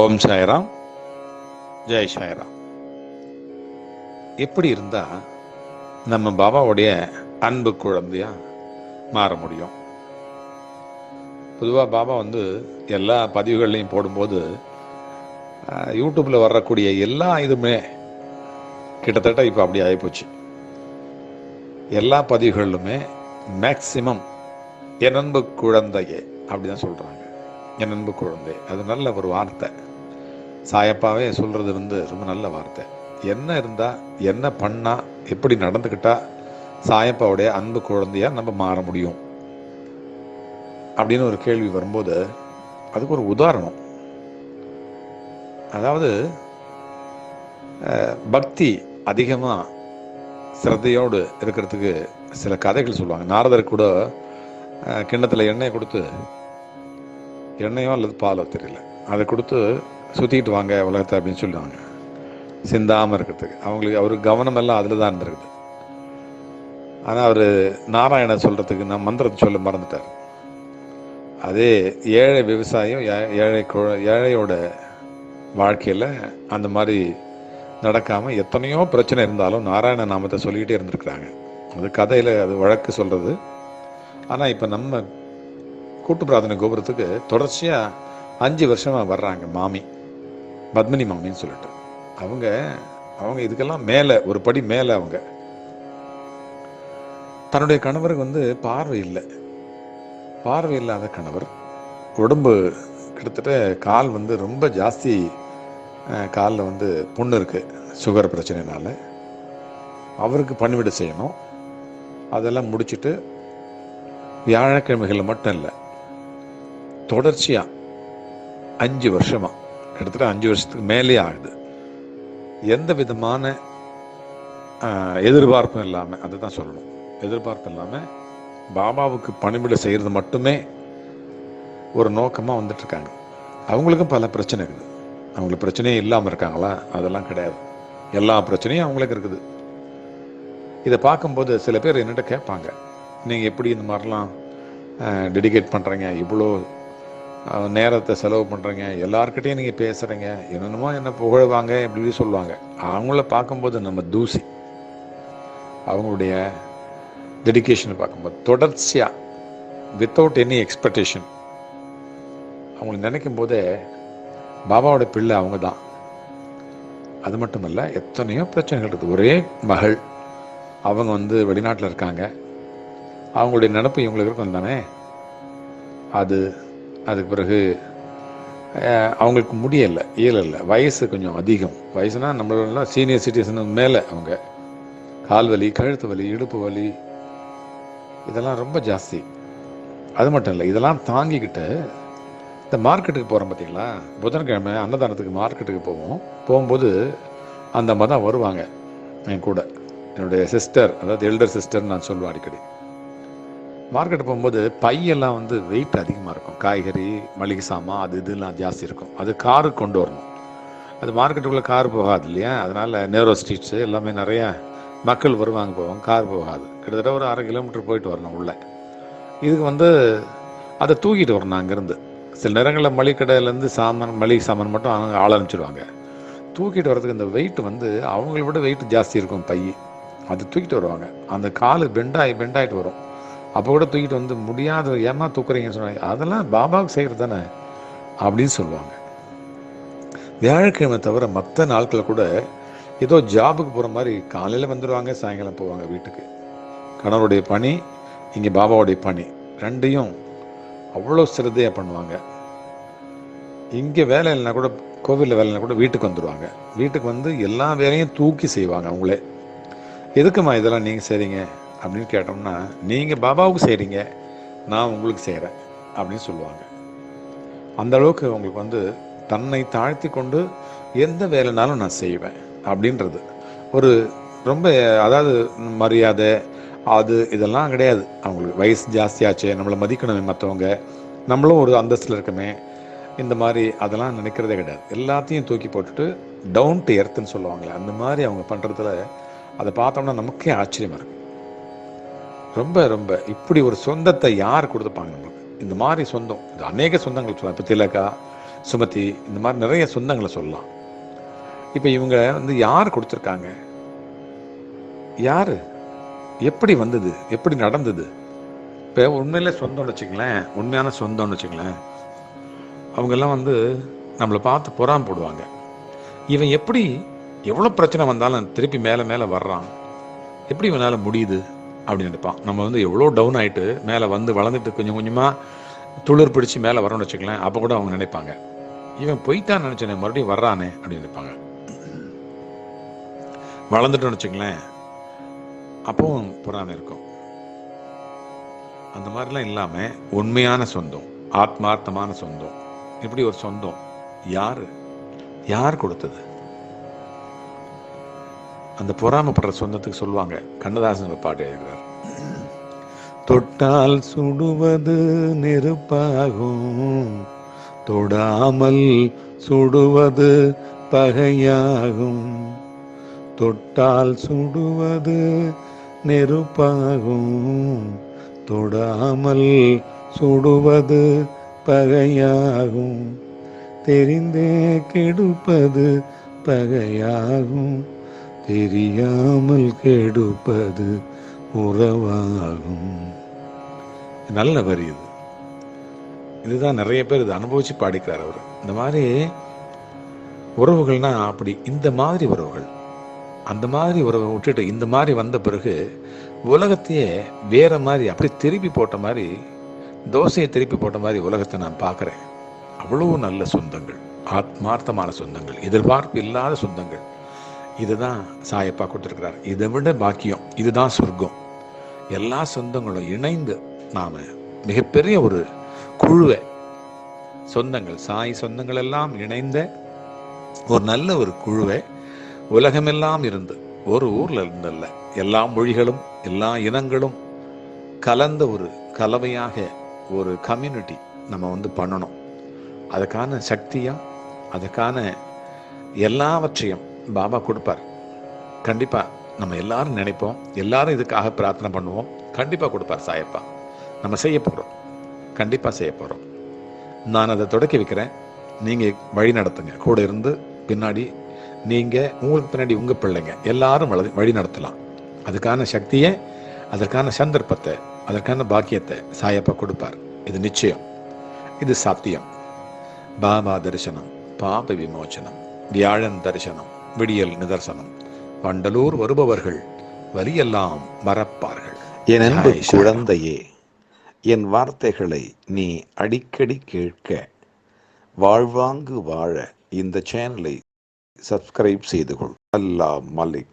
ஓம் சாய்ராம், ஜெய் சாய்ராம். எப்படி இருந்தா நம்ம பாபாவுடைய அன்பு குழந்தையா மாற முடியும்? பொதுவாக பாபா எல்லா பதிவுகள்லையும் போடும்போது யூடியூப்பில் வரக்கூடிய எல்லா இதுவுமே கிட்டத்தட்ட இப்போ அப்படி ஆகிப்போச்சு. எல்லா பதிவுகளிலுமே மேக்சிமம் என் அன்பு குழந்தையே அப்படி தான் சொல்கிறாங்க. என் அன்பு குழந்தை, அது நல்ல ஒரு வார்த்தை. சாயப்பாவே சொல்கிறது ரொம்ப நல்ல வார்த்தை. என்ன இருந்தால், என்ன பண்ணால், எப்படி நடந்துக்கிட்டா சாயப்பாவுடைய அன்பு குழந்தையாக நம்ம மாற முடியும் அப்படின்னு ஒரு கேள்வி வரும்போது அதுக்கு ஒரு உதாரணம். அதாவது பக்தி அதிகமாக சிரத்தையோடு இருக்கிறதுக்கு சில கதைகள் சொல்லுவாங்க. நாரதர் கூட கிண்ணத்தில் எண்ணெய் கொடுத்து, எண்ணெயோ அல்லது பாலோ தெரியல, அதை கொடுத்து சுற்றிக்கிட்டு வாங்க உலகத்தை அப்படின்னு சொல்லுவாங்க, சிந்தாமல் இருக்கிறதுக்கு. அவருக்கு கவனம் எல்லாம் அதில் தான் இருந்திருக்குது. ஆனால் அவர் நாராயண சொல்கிறதுக்கு நான் மந்திரத்தை சொல்ல மறந்துட்டார். அதே ஏழை விவசாயம், ஏழையோட வாழ்க்கையில் அந்த மாதிரி நடக்காமல் எத்தனையோ பிரச்சனை இருந்தாலும் நாராயண நாமத்தை சொல்லிக்கிட்டே இருந்திருக்கிறாங்க. அது கதையில் அது வழக்கு சொல்கிறது. ஆனால் இப்போ நம்ம கூட்டு பிரார்த்தனை கோபுரத்துக்கு தொடர்ச்சியாக 5 வருஷமாக வர்றாங்க மாமி, பத்மினி மாமின்னு சொல்லிட்டு. அவங்க இதுக்கெல்லாம் மேலே ஒரு படி மேலே. அவங்க தன்னுடைய கணவருக்கு பார்வை இல்லாத கணவர், உடம்பு கிட்டத்தட்ட கால் ரொம்ப ஜாஸ்தி, காலில் புண்ணு இருக்குது சுகர் பிரச்சனைனால. அவருக்கு பணிவிடை செய்யணும். அதெல்லாம் முடிச்சுட்டு வியாழக்கிழமைகளில் மட்டும் இல்லை, தொடர்ச்சியாக 5 வருஷமாக, கிட்டத்தட்ட 5 வருஷத்துக்கு மேலே ஆகுது, எந்த விதமான எதிர்பார்ப்பும் இல்லாமல், அதை தான் சொல்லணும், எதிர்பார்ப்பு இல்லாமல் பாபாவுக்கு பணிவிடை செய்கிறது மட்டுமே ஒரு நோக்கமாக வந்துட்டுருக்காங்க. அவங்களுக்கும் பல பிரச்சனை இருக்குது. அவங்களுக்கு பிரச்சனையே இல்லாமல் இருக்காங்களா? அதெல்லாம் கிடையாது. எல்லா பிரச்சனையும் அவங்களுக்கு இருக்குது. இதை பார்க்கும்போது சில பேர் என்னகிட்ட கேட்பாங்க, நீங்கள் எப்படி இந்த மாதிரிலாம் டெடிகேட் பண்ணுறீங்க, இவ்வளோ நேரத்தை செலவு பண்ணுறீங்க, எல்லாருக்கிட்டையும் நீங்கள் பேசுகிறீங்க, என்னென்னமோ என்ன புகழ்வாங்க இப்படி சொல்லுவாங்க. அவங்கள பார்க்கும்போது நம்ம தூசி. அவங்களுடைய டெடிகேஷனை பார்க்கும்போது தொடர்ச்சியாக வித்தவுட் எனி எக்ஸ்பெக்டேஷன் அவங்களை நினைக்கும் போதே பாபாவோட பிள்ளை அவங்க தான். அது மட்டும் இல்லை, எத்தனையோ பிரச்சனைகள் இருக்குது. ஒரே மகள், அவங்க வெளிநாட்டில் இருக்காங்க. அவங்களுடைய நினப்பு இவங்களுக்கு இருக்கும் தானே. அதுக்கு பிறகு அவங்களுக்கு முடியலை, இயலலை, வயசு கொஞ்சம் அதிகம். வயசுனா நம்மளெல்லாம் சீனியர் சிட்டிசன் மேலே. அவங்க கால் வலி, கழுத்து வலி, இடுப்பு வலி, இதெல்லாம் ரொம்ப ஜாஸ்தி. அது மட்டும் இல்லை, இதெல்லாம் தாங்கிக்கிட்டு இந்த மார்க்கெட்டுக்கு போகிறோம் பார்த்தீங்களா, புதன்கிழமை அன்னதானத்துக்கு மார்க்கெட்டுக்கு போகும்போது அந்த அம்மா தான் வருவாங்க என் கூட. என்னுடைய சிஸ்டர், அதாவது எல்டர் சிஸ்டர்னு நான் சொல்லுவேன் அடிக்கடி. மார்க்கெட்டு போகும்போது பையெல்லாம் வெயிட் அதிகமாக இருக்கும். காய்கறி, மளிகை சாமான், அது இதெல்லாம் ஜாஸ்தி இருக்கும். அது காருக்கு கொண்டு வரணும். அது மார்க்கெட்டுக்குள்ளே கார் போகாது இல்லையா. அதனால் நேரோ ஸ்ட்ரீட்ஸு எல்லாமே நிறையா மக்கள் வருவாங்க, போவாங்க. கார் போகாது. கிட்டத்தட்ட ஒரு 1/2 கிலோமீட்டர் போயிட்டு வரணும் உள்ளே. இதுக்கு அதை தூக்கிட்டு வரணும் அங்கேருந்து. சில நேரங்களில் மளிகை சாமான், மளிகை சாமான் மட்டும் அவங்க ஆள் அனுப்பிச்சிடுவாங்க. தூக்கிட்டு வர்றதுக்கு இந்த வெயிட் அவங்கள விட வெயிட் ஜாஸ்தி இருக்கும் பை. அது தூக்கிட்டு வருவாங்க. அந்த கால் பெண்டாயிட்டு வரும். அப்போ கூட தூக்கிட்டு முடியாத, ஏமா தூக்குறீங்கன்னு சொன்னாங்க. அதெல்லாம் பாபாவுக்கு செய்கிறது தானே அப்படின்னு சொல்லுவாங்க. வியாழக்கிழமை தவிர மற்ற நாட்களில் கூட ஏதோ ஜாபுக்கு போகிற மாதிரி காலையில் வந்துடுவாங்க, சாயங்காலம் போவாங்க வீட்டுக்கு. கணவருடைய பணி, இங்கே பாபாவுடைய பணி, ரெண்டையும் அவ்வளோ சிரத்தையாக பண்ணுவாங்க. இங்கே வேலை இல்லைனா கூட, கோவிலில் வேலை இல்லைனா கூட வீட்டுக்கு வந்துடுவாங்க. வீட்டுக்கு எல்லா வேலையும் தூக்கி செய்வாங்க அவங்களே. எதுக்குமா இதெல்லாம் நீங்கள் செய்கிறீங்க அப்படின்னு கேட்டோம்னா, நீங்கள் பாபாவுக்கு செய்கிறீங்க, நான் உங்களுக்கு செய்கிறேன் அப்படின்னு சொல்லுவாங்க. அந்த அளவுக்கு அவங்களுக்கு தன்னை தாழ்த்தி கொண்டு எந்த வேலைனாலும் நான் செய்வேன் அப்படின்றது ஒரு ரொம்ப, அதாவது மரியாதை அது இதெல்லாம் கிடையாது அவங்களுக்கு. வயசு ஜாஸ்தியாச்சு, நம்மளை மதிக்கணுமே மற்றவங்க, நம்மளும் ஒரு அந்தஸ்தில் இருக்கமே, இந்த மாதிரி அதெல்லாம் நினைக்கிறதே கிடையாது. எல்லாத்தையும் தூக்கி போட்டுட்டு டவுன் டு எர்த்துன்னு சொல்லுவாங்களே, அந்த மாதிரி அவங்க பண்ணுறதுல அதை பார்த்தோம்னா நமக்கே ஆச்சரியமாக இருக்கும். ரொம்ப ரொம்ப இப்படி ஒரு சொந்தத்தை யார் கொடுத்துப்பாங்க நம்மளுக்கு? இந்த மாதிரி சொந்தம், இது அநேக சொந்தங்கள் சொல்லலாம். இப்போ திலகா, சுமதி, இந்த மாதிரி நிறைய சொந்தங்களை சொல்லலாம். இப்போ இவங்க வந்து யார் கொடுத்துருக்காங்க, யார், எப்படி வந்தது, எப்படி நடந்தது? இப்போ உண்மையிலே சொந்தம்னு வச்சுங்களேன், உண்மையான சொந்தம்னு வச்சுங்களேன், அவங்கெல்லாம் வந்து நம்மளை பார்த்து பொறாம போடுவாங்க. இவன் எப்படி எவ்வளோ பிரச்சனை வந்தாலும் திருப்பி மேலே மேலே வர்றான், எப்படி இவனால் முடியுது அப்படின்னு நினைப்பான். நம்ம வந்து எவ்வளோ டவுன் ஆகிட்டு மேலே வந்து வளர்ந்துட்டு கொஞ்சம் கொஞ்சமாக துளிர் பிடிச்சி மேலே வரோன்னு வச்சுக்கலாம், அப்போ கூட அவங்க நினைப்பாங்க, இவன் போயிட்டான்னு நினச்சேன் மறுபடியும் வர்றானே அப்படின்னு நினைப்பாங்க. வளர்ந்துட்டோன்னு வச்சுங்களேன், அப்பவும் பொறாமை இருக்கும். அந்த மாதிரிலாம் இல்லாமல் உண்மையான சொந்தம், ஆத்மார்த்தமான சொந்தம், இப்படி ஒரு சொந்தம் யார் கொடுத்தது? அந்த பொறாமப்படுற சொந்தத்துக்கு சொல்லுவாங்க, கண்ணதாசன் பாட்டு எழுதுறார், தொட்டால் சுடுவது நெருப்பாகும், தொடாமல் சுடுவது பகையாகும், தொட்டால் சுடுவது நெருப்பாகும், தொடாமல் சுடுவது பகையாகும், தெரிந்தே கெடுப்பது பகையாகும், தெரியாமல் கெடுப்பது உறவாகும். நல்ல வரி இது. இதுதான் நிறைய பேர் இதை அனுபவிச்சு பாடிக்கிறார் அவர். இந்த மாதிரி உறவுகள்னா அப்படி, இந்த மாதிரி உறவுகள், அந்த மாதிரி உறவை விட்டுட்டு இந்த மாதிரி வந்த பிறகு உலகத்தையே வேற மாதிரி அப்படி திருப்பி போட்ட மாதிரி, தோசையை திருப்பி போட்ட மாதிரி உலகத்தை நான் பார்க்குறேன். அவ்வளவு நல்ல சொந்தங்கள், ஆத்மார்த்தமான சொந்தங்கள், எதிர்பார்ப்பு இல்லாத சொந்தங்கள். இதுதான் சாயப்பா கொடுத்துருக்கிறார். இதை விட பாக்கியம், இதுதான் சொர்க்கம். எல்லா சொந்தங்களும் இணைந்து நாம மிகப்பெரிய ஒரு குழுவை, சொந்தங்கள், சாய் சொந்தங்கள் எல்லாம் இணைந்த ஒரு நல்ல ஒரு குழுவை, உலகமெல்லாம் இருந்து, ஒரு ஊர்ல இருந்தல்ல, எல்லா மொழிகளும் எல்லா இனங்களும் கலந்த ஒரு கலவையாக ஒரு கம்யூனிட்டி நம்ம வந்து பண்ணணும். அதுக்கான சக்தியா, அதுக்கான எல்லாவற்றையும் பாபா கொடுப்பார். கண்டிப்பா நம்ம எல்லாரும் நினைப்போம், எல்லாரும் இதுக்காக பிரார்த்தனை பண்ணுவோம், கண்டிப்பா கொடுப்பார் சாயப்பா. நம்ம செய்ய போறோம், கண்டிப்பா செய்ய போறோம். நான் அதை தொடக்கி வைக்கிறேன், நீங்க வழி நடத்துங்க. கூட இருந்து பின்னாடி நீங்க, உங்களுக்கு பின்னாடி உங்க பிள்ளைங்க எல்லாரும் வழி நடத்தலாம். அதுக்கான சக்தியை, அதற்கான சந்தர்ப்பத்தை, அதற்கான பாக்கியத்தை சாயப்பா கொடுப்பார். இது நிச்சயம், இது சாத்தியம். பாபா தரிசனம், பாப விமோச்சனம், வியாழன் தரிசனம், விடியல் நிதர்சனம், வண்டலூர் வருபவர்கள் வலியெல்லாம் மறப்பார்கள். என் அன்பு குழந்தையே, என் வார்த்தைகளை நீ அடிக்கடி கேட்க, வாழ்வாங்கு வாழ இந்த சேனலை சப்ஸ்கிரைப் செய்து கொள். அல்லாஹ் மலிக்.